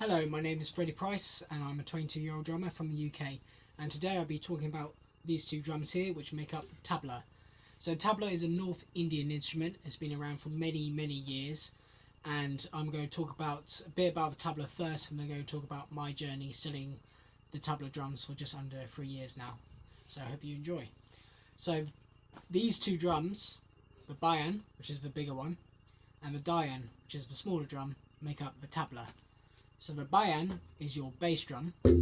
Hello, my name is Freddie Price and I'm a 22-year-old drummer from the UK, and today I'll be talking about these two drums here which make up tabla. So tabla is a North Indian instrument. It's been around for many years, and I'm going to talk about a bit about the tabla first, and then I'm going to talk about my journey selling the tabla drums for just under 3 years now. So I hope you enjoy. So these two drums, the bayan, which is the bigger one, and the dayan, which is the smaller drum, make up the tabla. So the bayan is your bass drum, and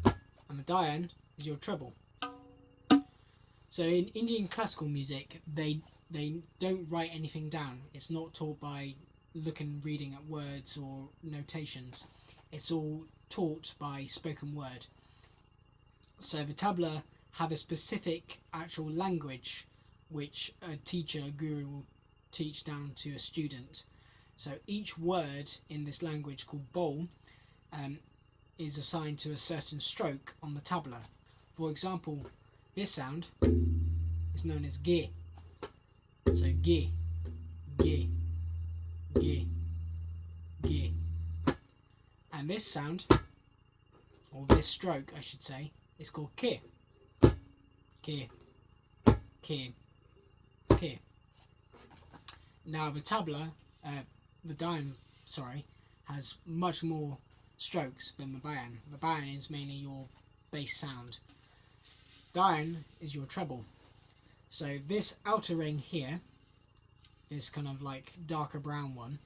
the dayan is your treble. So in Indian classical music, they don't write anything down. It's not taught by looking, reading at words or notations. It's all taught by spoken word. So the tabla have a specific actual language which a teacher, a guru, will teach down to a student. So each word in this language, called bol, is assigned to a certain stroke on the tabla. For example, this sound is known as ge. So ge, ge, ge, ge. And this sound, or this stroke I should say, is called ke. Ke, ke, ke. Now the tabla, the dayan, has much more strokes than the bayan. The bayan is mainly your bass sound. Dayan is your treble. So this outer ring here, this kind of like darker brown one,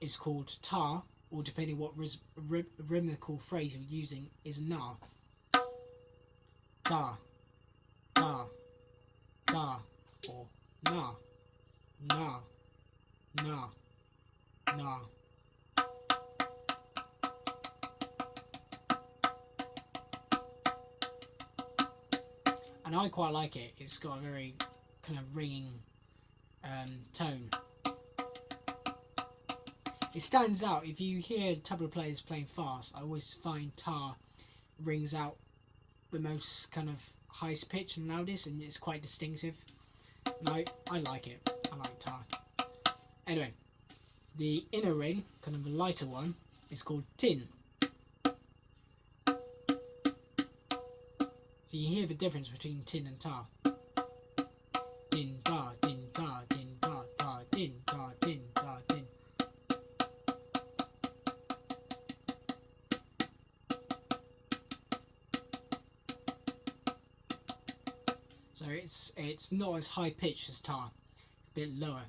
is called ta, or depending what rhythmical phrase you're using, is na. Da, da, da, or na, na, na, na. And I quite like it. It's got a very kind of ringing tone. It stands out. If you hear tabla players playing fast, I always find ta rings out the most kind of highest pitch and loudest, and it's quite distinctive. And I like it. I like ta. Anyway, the inner ring, kind of the lighter one, is called tin. So you hear the difference between tin and ta. Din da, din da, din da, da, din da, din da, din. So it's not as high pitched as ta, a bit lower.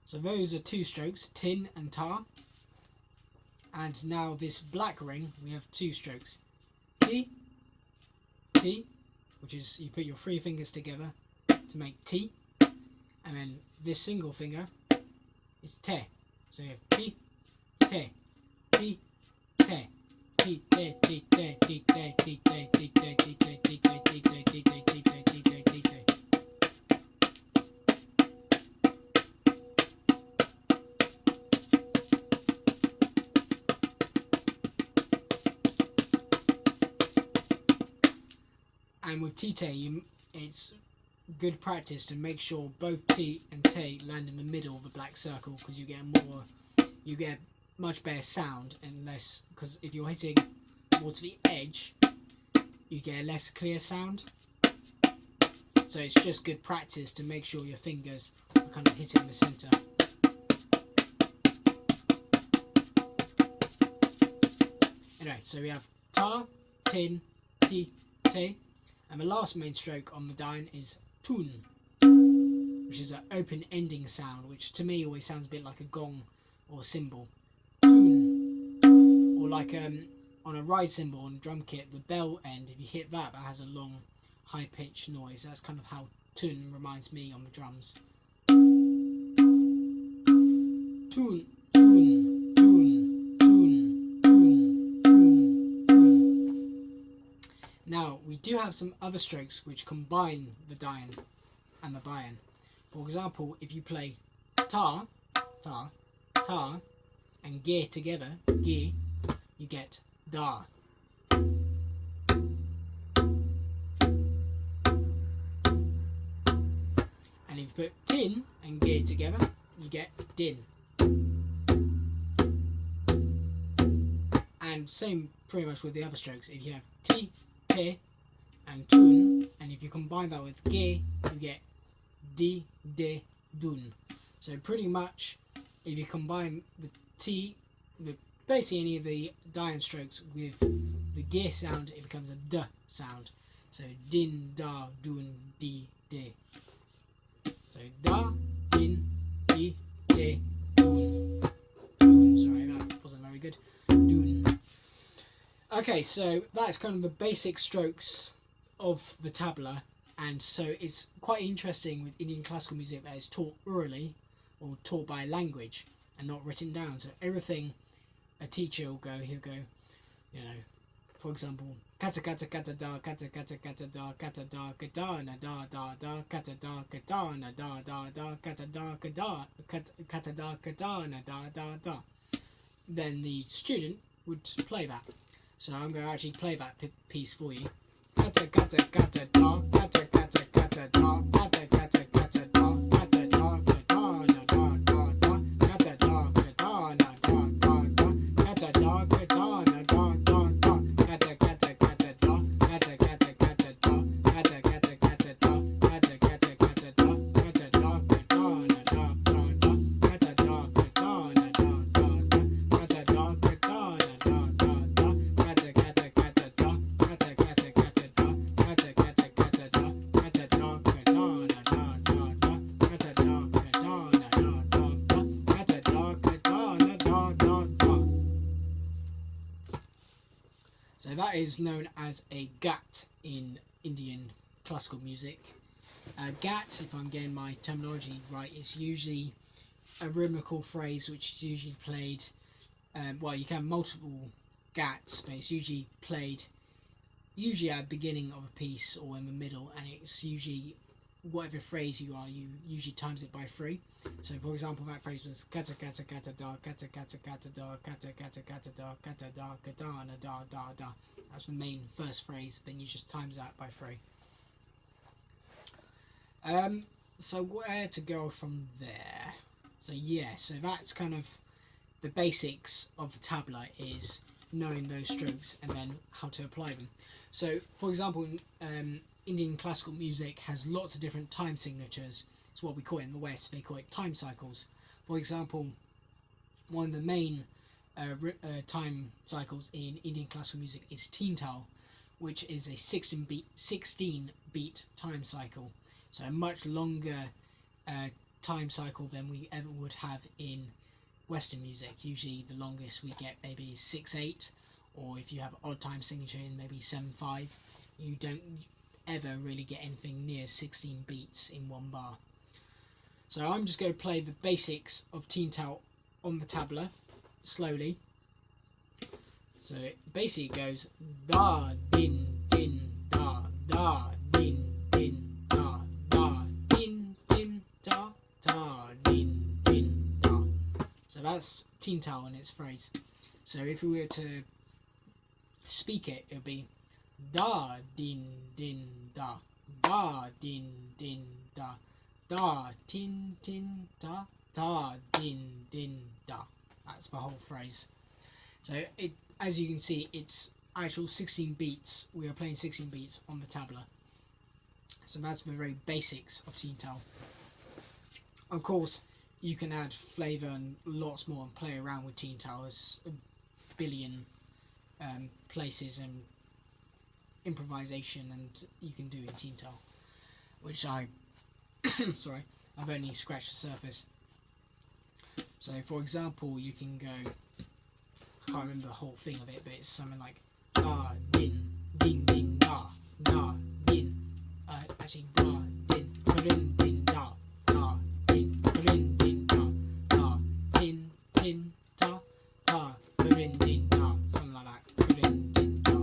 So those are two strokes, tin and ta. And now this black ring, we have two strokes. T, T, which is you put your three fingers together to make T, and then this single finger is te. So you have T, te, T, te, T, te, T, te, T, te, T, te, T, te, T, te, T, te, T, te, T, te, T, te, T, te, T, te. And with T-te, it's good practice to make sure both T and te land in the middle of the black circle, because you get much better sound, and less, because if you're hitting more to the edge, you get a less clear sound. So it's just good practice to make sure your fingers are kind of hitting the center. Anyway, so we have ta, tin, ti, te. And the last main stroke on the dayan is tun, which is an open ending sound, which to me always sounds a bit like a gong or a cymbal. Tun. Or like on a ride cymbal on a drum kit, the bell end, if you hit that, that has a long high pitched noise. That's kind of how tun reminds me on the drums. Tun, tun, tun, tun, tun, tun, tun. Now, we do have some other strokes which combine the dayan and the bayan. For example, if you play ta, ta, ta, and ge together, ge, you get da. And if you put tin and ge together, you get din. same pretty much with the other strokes. If you have ti, te, and tun, and if you combine that with ge, you get di, de, dun. So pretty much, if you combine the t, basically any of the diant strokes with the ge sound, it becomes a d sound. So din, da, dun, di, de. So da, din, di, de, dun. Dun. Sorry, that wasn't very good. Dun. Okay, so that's kind of the basic strokes of the tabla, and so it's quite interesting with Indian classical music that it's taught orally or taught by language and not written down. So everything a teacher will go, he'll go, you know, for example, kata kata kata da kata kata kata da kata da kata na da da da kata da kata na da da da kata da kata da kata na da da da. Then the student would play that. So I'm going to actually play that piece for you. Kata kata kata da kata kata kata da kata kata kata da kata da kata na da da da kata da kata na da da da kata da kata na da da da kata kata kata da kata kata kata da kata kata kata da kata kata kata da kata da kata na da da da kata da kata na da da da kata da kata na da da da kata kata kata da kata kata kata da kata kata kata da kata da kata na da da da kata da kata na da da da kata da kata na da da da. So that is known as a gat in Indian classical music. A gat, if I'm getting my terminology right, is usually a rhythmical phrase which is usually played, well, you can have multiple gats, but it's usually played usually at the beginning of a piece or in the middle, and it's usually whatever phrase you are, you usually times it by 3. So for example, that phrase was kata kata kata da kata kata kata da kata kata kata da kata da kata na da da da. That's the main first phrase, then you just times that by 3. So where to go from there? So yeah, so that's kind of the basics of the tabla, is knowing those strokes and then how to apply them. So for example, Indian classical music has lots of different time signatures. It's what we call it in the West, they call it time cycles. For example, one of the main time cycles in Indian classical music is teen tal, which is a 16 beat time cycle. So a much longer time cycle than we ever would have in Western music. Usually the longest we get maybe is 6/8, or if you have odd time signature in maybe 7/5, you don't ever really get anything near 16 beats in one bar. So I'm just going to play the basics of teen tal on the tabla slowly. So it basically goes da din din da da din din da da din din da da din din da. So that's teen tal in its phrase. So if we were to speak it, it would be da din din da da din din da da tin tin da da din din da. That's the whole phrase. So it, as you can see, it's actual 16 beats. We are playing 16 beats on the tabla. So that's the very basics of teen tal. Of course, you can add flavour and lots more and play around with teen tal. There's a billion places and improvisation and you can do in teen tal, which I've only scratched the surface. So for example, you can go, I can't remember the whole thing of it, but it's something like da din din din da da din, actually da din din din da da din din din da da din din da da din din da, something like that, din din da.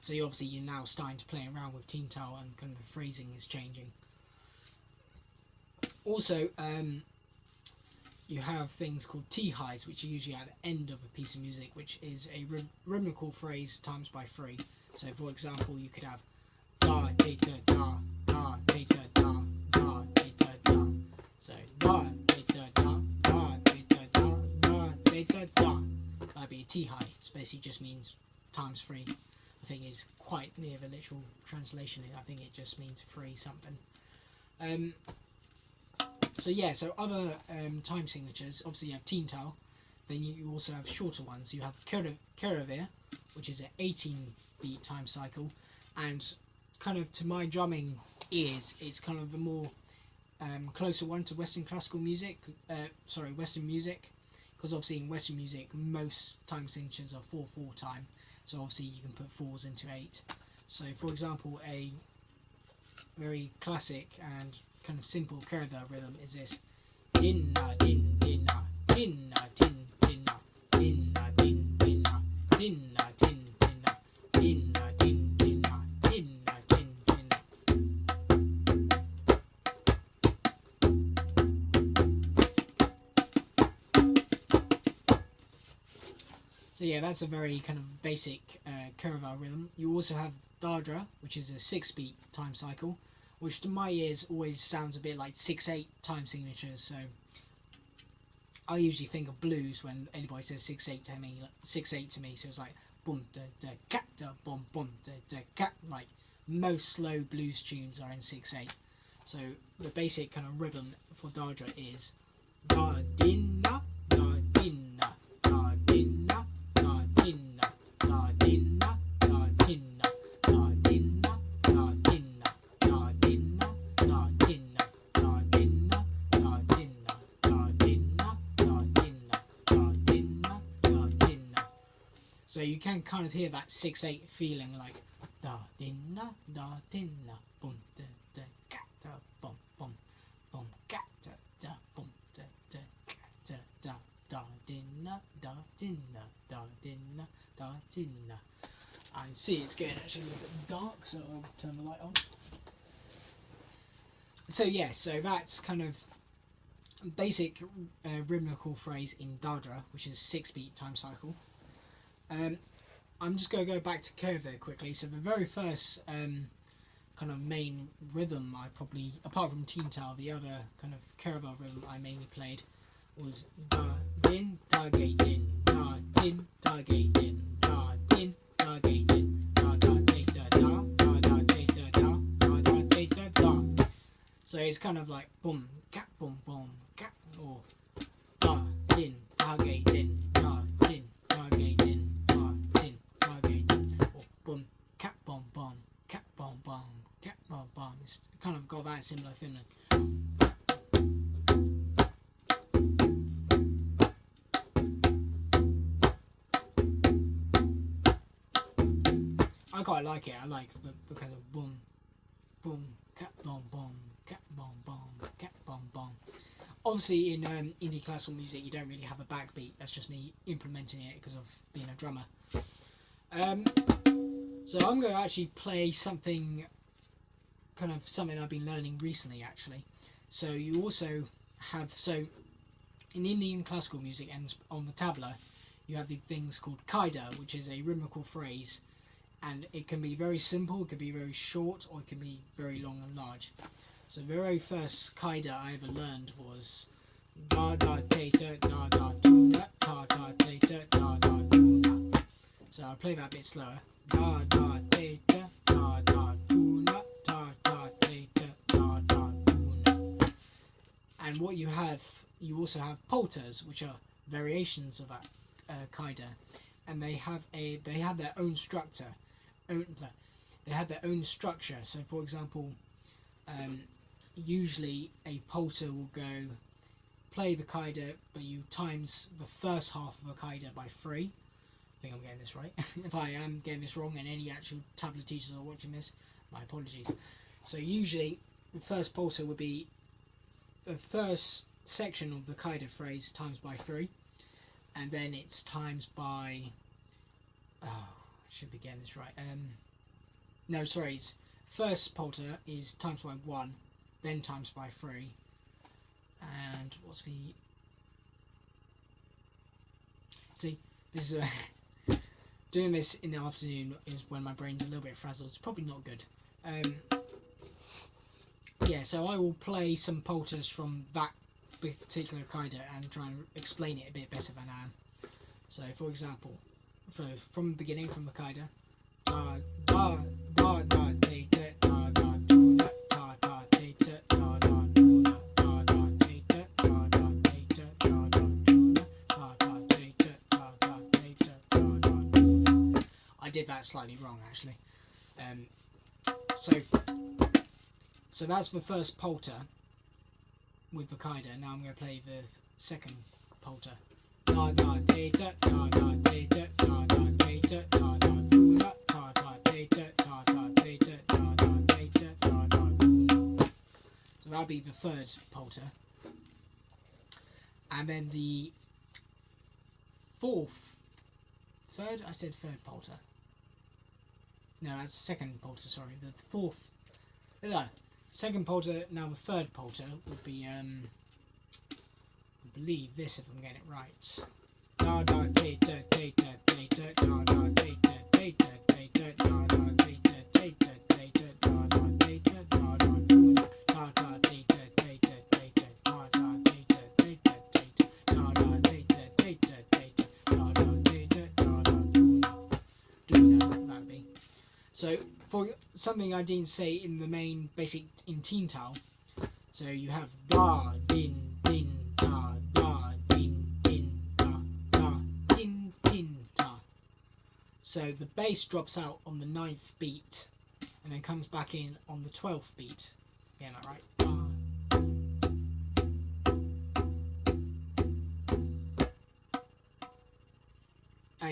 So obviously you're now starting to play around with teen tal and kind of the phrasing is changing. Also, you have things called T-highs, which are usually at the end of a piece of music, which is a rhythmical phrase times by 3. So for example, you could have da data da da data da da data da. So da data da da data da da data da. be a techy. It basically just means times 3. I think it's quite near the literal translation. I think it just means 3 something. So yeah, so other time signatures, obviously you have Teental, then you also have shorter ones. You have Keravir, which is an 18-beat time cycle, and kind of to my drumming ears, it's kind of the more closer one to Western classical music, Western music, because obviously in Western music most time signatures are 4/4 time, so obviously you can put 4s into 8. So for example, a very classic and kind of simple Keravir rhythm is this: dinna din dinna dinna din dinna dinna din dinna dinna din dinna dinna din dinna dinna din dinna. So yeah, that's a very kind of basic Keravir rhythm. You also have Dardra, which is a 6-beat time cycle, which to my ears always sounds a bit like 6/8 time signatures. So I usually think of blues when anybody says 6/8 to me. 6/8 to me, so it's like boom da da cat da boom boom da da cat. Like most slow blues tunes are in 6/8. So the basic kind of rhythm for Dardra is da dinna da dinna da dinna da dinna da dinna da dinna da dinna da dinna da dinna da dinna da dinna da dinna da dinna da dinna da dinna da dinna. So you can kind of hear that 6/8 feeling, like da dinna boom da da cat da boom boom boom cat da boom da da cat da da dinna da dinna da dinna da dinna. I see it's getting actually a little bit dark, so I'll turn the light on. So yeah, so that's kind of basic rhythmical phrase in Dardra, which is a 6-beat time cycle. I'm just going to go back to Keravir quickly. So the very first kind of main rhythm I probably, apart from Teental, the other kind of Keravir rhythm I mainly played was da din da gay din da din da gay din da din da gay din da da da da da da da da da da da da. So it's kind of like boom cat boom boom cat, or da din da gay din da din da gay din da din da gay din, or boom cat boom boom cat boom boom cat boom boom. It's kind of got that similar feeling. I quite like it. I like the kind of boom, boom, cat boom boom, cat boom boom, cat boom boom. Obviously, in indie classical music, you don't really have a backbeat. That's just me implementing it because of being a drummer. So I'm going to actually play something, kind of something I've been learning recently, actually. So you also have, so in Indian classical music and on the tabla, you have these things called kaida, which is a rhythmical phrase. And it can be very simple, it can be very short, or it can be very long and large. So the very first kaida I ever learned was da da ta da da tuna ta ta ta da da tuna. So I'll play that a bit slower. Da da ta da da tuna ta ta ta da da tuna. And what you have, you also have polters, which are variations of that kaida, and they have their own structure. They have their own structure. So for example, usually a polter will go play the kaida, but you times the first half of a kaida by 3. I think I'm getting this right. If I am getting this wrong and any actual tabla teachers are watching this, my apologies. So usually the first polter would be the first section of the kaida phrase times by 3, and then it's times by should be getting this right. No, sorry. It's first polter is times by 1, then times by 3, and what's the? See, this is doing this in the afternoon is when my brain's a little bit frazzled. It's probably not good. Yeah, so I will play some polters from that particular kaida and try and explain it a bit better than I am. So for example, from the beginning, from the kaida, da da da da te te da da do na da da te te da da do na da da te te da da te te da da do na da da te te da da te te da da do na. I did that slightly wrong actually. So that's the first polter with the kaida. Now I'm going to play the second polter. Da da te te da da te te da da te te da da do na da da te te da da te te da da te te da da do na. So that'll be the third polter. And then the third? I said third polter. No, that's second polter, sorry. The fourth, no, second polter, now the third polter would be, I believe this if I'm getting it right. Da da te te te te te te da da te te te te te te da da te te te te te te da da te te da da do na da da te te te te te te da da te te te te te te da da te te te te te te da da te te da da do na that'd be. So for something I didn't say in the main basic in Teen Tao, so you have da din din da da din din da da din din da. So the bass drops out on the 9th beat and then comes back in on the 12th beat. Getting that right?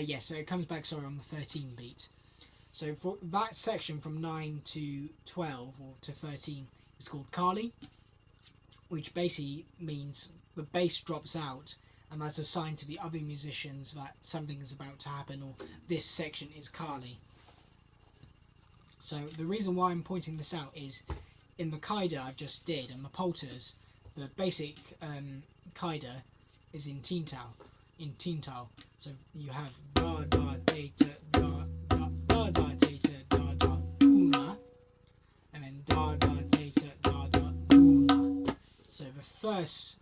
Yes, so it comes back, sorry, on the 13th beat. So for that section from 9 to 12 or to 13 is called Kali, which basically means the bass drops out and that's a sign to the other musicians that something is about to happen or this section is Kali. So the reason why I'm pointing this out is in the kaida I just did and the polters, the basic kaida is in Teen Tao. So you have da da te te da da da da te te da da do na, and then da da te te da da do na. So the first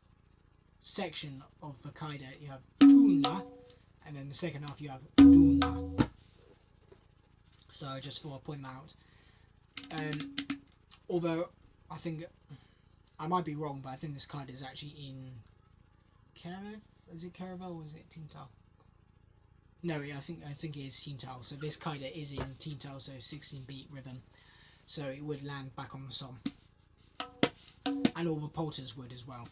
section of the kaida you have do na, and then the second half you have do na. So I just thought I'd point that out. Although I think I might be wrong, but I think this kaida is actually in Caravel. Is it Caravel or is it Teen Tao? No, I think it is Teen Tao. So this kaida is in Teen Tao, so 16-beat rhythm. So it would land back on the song, and all the polters would as well.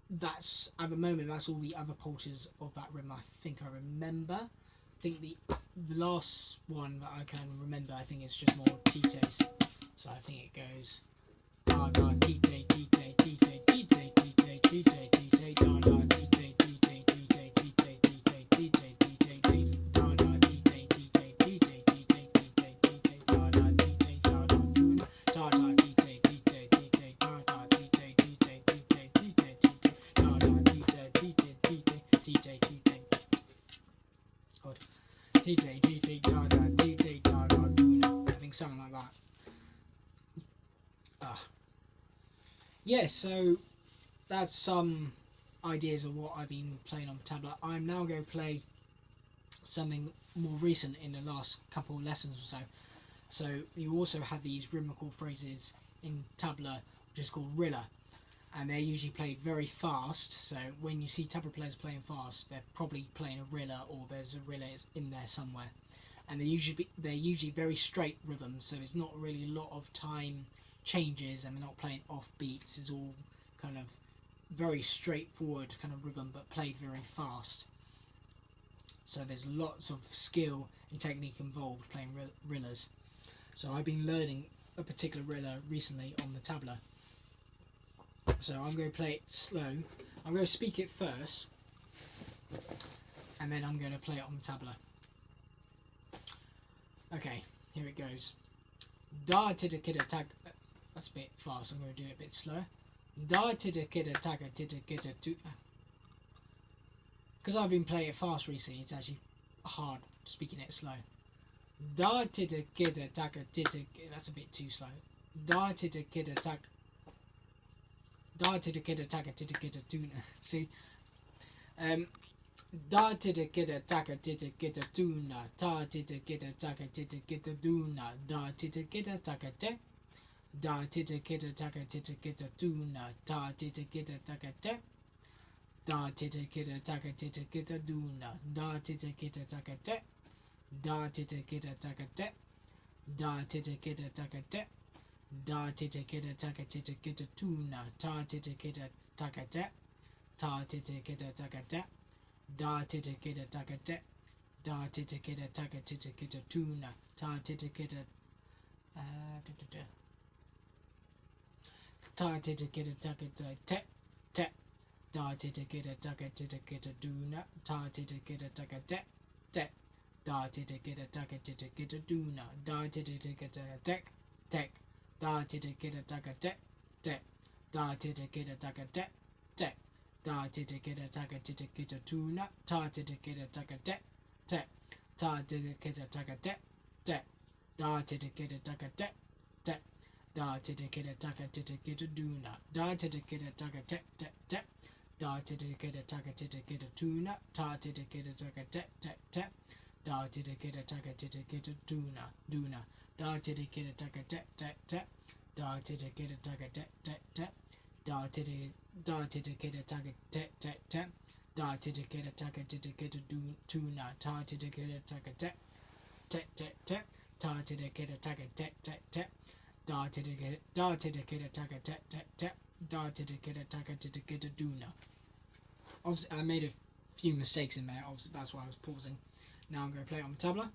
That's at the moment. That's all the other polters of that rhythm I think I remember. I think the last one that I can remember, I think it's just more Tite's. So I think it goes da da Tite Tite Tite Tite Tite Tite Tite da da Tite Tite Tite Tite Tite Tite Tite da da Tite Tite Tite Tite Tite da da Tite da da do da da Tite Tite Tite da da Tite Tite Tite Tite da da Tite Tite Tite Tite Tite. God. Tite Tite da da Tite da da do. I think something like that. Yeah, so that's some ideas of what I've been playing on Tabla. I'm now going to play something more recent in the last couple of lessons or so. So you also have these rhythmical phrases in Tabla, which is called Rilla, and they're usually played very fast. So when you see Tabla players playing fast, they're probably playing a Rilla, or there's a Rilla in there somewhere. And they're usually very straight rhythms, so it's not really a lot of time changes, and they're not playing off beats. It's all kind of very straightforward kind of rhythm, but played very fast. So there's lots of skill and technique involved playing rillas. So I've been learning a particular rilla recently on the Tabla. So I'm going to play it slow. I'm going to speak it first, and then I'm going to play it on the Tabla. Okay, here it goes. Da tida kida tag. That's a bit fast. I'm going to do it a bit slower. Da tida kida taga tida kida tu. Because I've been playing it fast recently, it's actually hard speaking it slow. Da tida kida taga tida. That's a bit too slow. Da tida kida tag. Da tida kida taga tida kida tu. See, Da tita kita taka tita kita tuna. Ta tita kita taka tita kita tuna. Da tita kita taka te. Da tita kita taka tita kita tuna. Ta tita kita taka te. Da tita kita taka tita kita tuna. Da tita kita taka te. Da tita kita taka te. Da tita kita taka te. Da tita kita taka tita kita tuna. Ta tita kita taka te. Ta tita kita taka te. Da tita kita taka te. Da tita kita taka tita kita tuna. Ta tita kita ta tita kita taka te te. Da tita kita taka tita kita tuna. Ta tita kita taka te te. Da tita kita taka tita kita tuna. Da tita kita tek tek. Da tita kita taka te te. Da tita kita taka te te. Da tita kita taka tita kita tuna. Ta tita kita taka te te. Ta tita kita taka te te. Da tita kita taka te te. Da tita kita taka tita kita tuna. Da tita kita taka te te te. Da tita kita taka tita kita tuna. Ta tita kita taka te te te. Da tita kita taka tita kita tuna duna. Da tita kita taka te te te. Da tita kita taka te te te. Da tita kita taka te te te. Da tita kita taka tita kita tuna. Ta tita kita taka te te te te. Ta tita kita taka te te te. Da tita kita taka te te te. Da tita kita taka tita kita tuna. Obviously, I made a few mistakes in there. Obviously, that's why I was pausing. Now I'm going to play it on the tabla.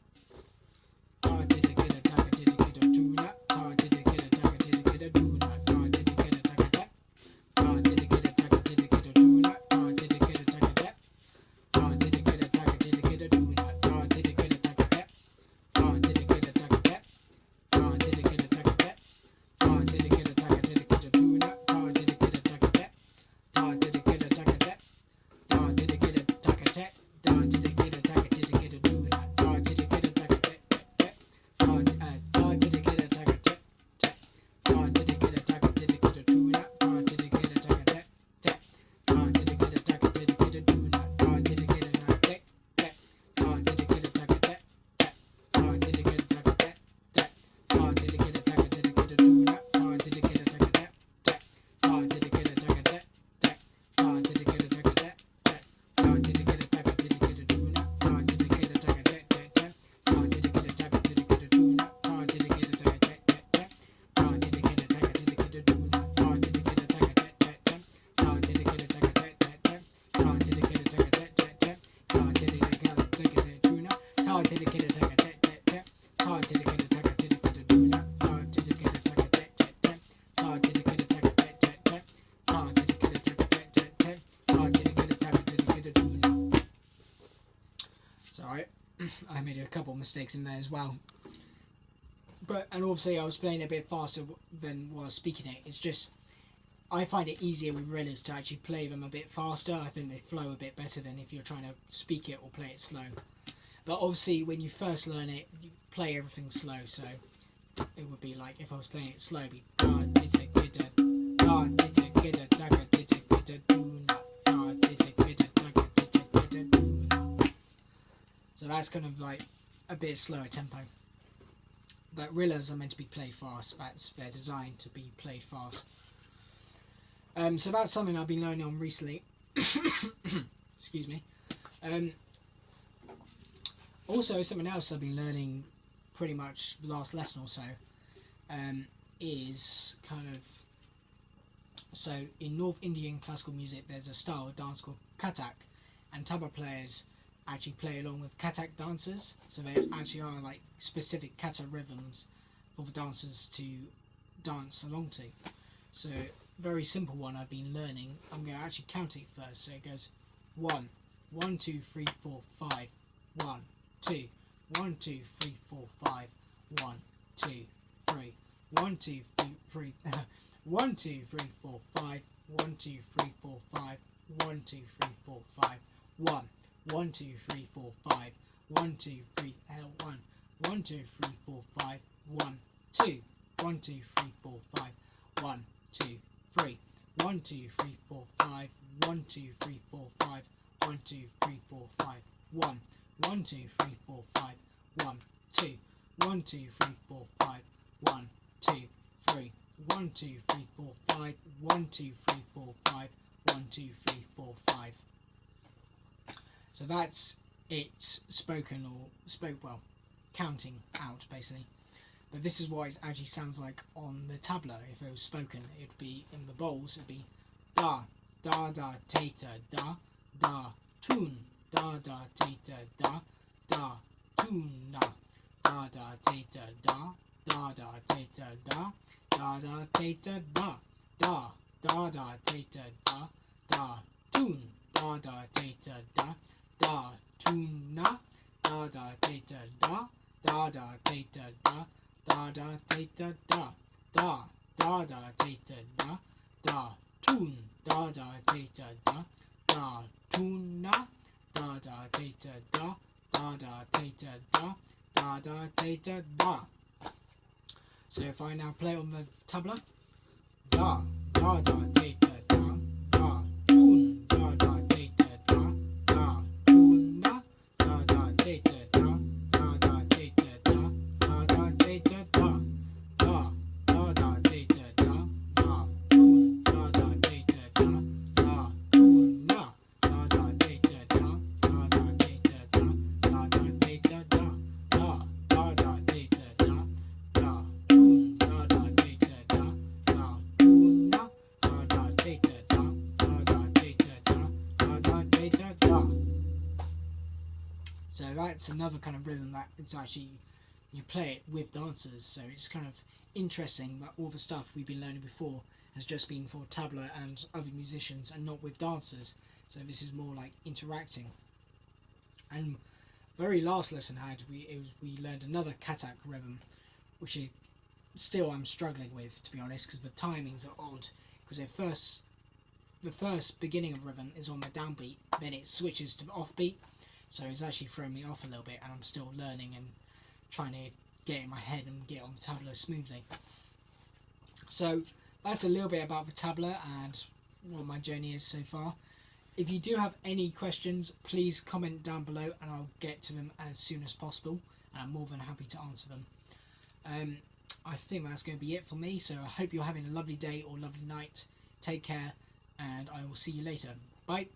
Da tita kita taka tita kita tuna. Ta tita kita taka tita kita tuna. Da tita kita taka te. Da tita kita taka tita kita tuna. Da tita kita taka te. Da tita kita taka tita kita tuna. Da tita kita taka te. Da tita kita taka te. Da tita kita taka te. Da tita kita taka tita kita tuna. Da tita kita taka te. Da tita kita taka te. Da tita kita taka te. Da tita kita taka tita kita tuna. Da tita kita taka te te. Da tita kita taka te te. Da tita kita taka tita kita tuna. Da tita kita taka te te. Da tita kita taka tita kita tuna. Da tita kita taka te te. Da tita kita taka te te. Da tita kita taka te te. Da tita kita taka tita kita tuna. Da tita kita taka te te. Da tita kita taka te te. Da tita kita taka te te. Da tita kita taka tita kita tuna. Da tita kita taka te te te. Da tita kita taka tita kita tuna. Da tita kita taka te te te. Da tita kita taka tita kita tuna. Da tita kita taka te te te. Da tita kita taka te te te. Da tita kita taka te te te. Da tita kita taka te tuna. Da tita kita taka te te te. Da tita kita taka tita kita tuna. Da tita kita taka te te te. Da tita kita taka te te te. Da tita kita taka te te te. Da tita kita taka tita kita tuna. Sorry, I made a couple mistakes in there as well. And obviously I was playing a bit faster than while speaking it. It's just, I find it easier with reelers to actually play them a bit faster. I think they flow a bit better than if you're trying to speak it or play it slow. But obviously when you first learn it, you play everything slow, so it would be like if I was playing it slow, it'd be da tita kita da tita kita taka tita kita tuna. Da tita kita taka tita kita tuna. So that's kind of like a bit slower tempo. But reelers are meant to be played fast. They're designed to be played fast. So that's something I've been learning on recently. Excuse me. Also, something else I've been learning pretty much the last lesson or so is kind of... So, in North Indian classical music, there's a style of dance called Kathak, and tabla players actually play along with Kathak dancers. So they actually are like specific kata rhythms for the dancers to dance along to. So, very simple one I've been learning. I'm going to actually count it first. So it goes 1, 1, 2, 3, 4, 5, 1, 2, 1, 2, 3, 4, 5, 1, 2, 3, 1, 2, 3, 1, 2, 3, 4, 5, 1, 2, 3, 4, 5, 1, 2, 3, 4, 5, 1, 1, 2, 3, 4, 5, 1, 2, 3, 1, 1, 2, 3, 4, 5, 1, 2, 1, 2, 3, 4, 5, 1, 2, 3, 1, 2, 3, 4, 5, 1, 2, 3, 4, 5, 1 2 3 4 5 1 1 2 3 4 5 1 2 1 2 3 4 5 1 2 3 1 2 3 4 5 1 2 3 4 5 1 2 3 4 5. So that's it spoken, or well, counting out basically. But this is what it actually sounds like on the tabla. If it was spoken, it'd be in the bowls, it'd be da da da tata da da tun da da tata da da tuna da da tata da da da tata da da da tata da da da da tata da da tun da da tata da da tuna da da tata da da da tata da da da tata da da da da tata da da tun da da tata da da tuna da da tata da da da tata da da da tata da. So if I now play on the tabla, da da da tata da da tun da da tata da da tuna da da tata da da da tata da da da tata da da da da tata da da tun da da tata da da tuna da da tata da da da tata da da da tata da da da da tata da da tun da da tata da da tuna da da tata da da da tata da da da tata da. So that's another kind of rhythm that it's actually, you play it with dancers, so it's kind of interesting that all the stuff we've been learning before has just been for tabla and other musicians and not with dancers. So this is more like interacting. And very last lesson we learned another katak rhythm, which is still I'm struggling with, to be honest, because the timings are odd. Because the first beginning of rhythm is on the downbeat, then it switches to the offbeat. So it's actually throwing me off a little bit, and I'm still learning and trying to get it in my head and get on the tabla smoothly. So that's a little bit about the tabla and what my journey is so far. If you do have any questions, please comment down below and I'll get to them as soon as possible, and I'm more than happy to answer them. I think that's going to be it for me, so I hope you're having a lovely day or lovely night. Take care, and I will see you later. Bye.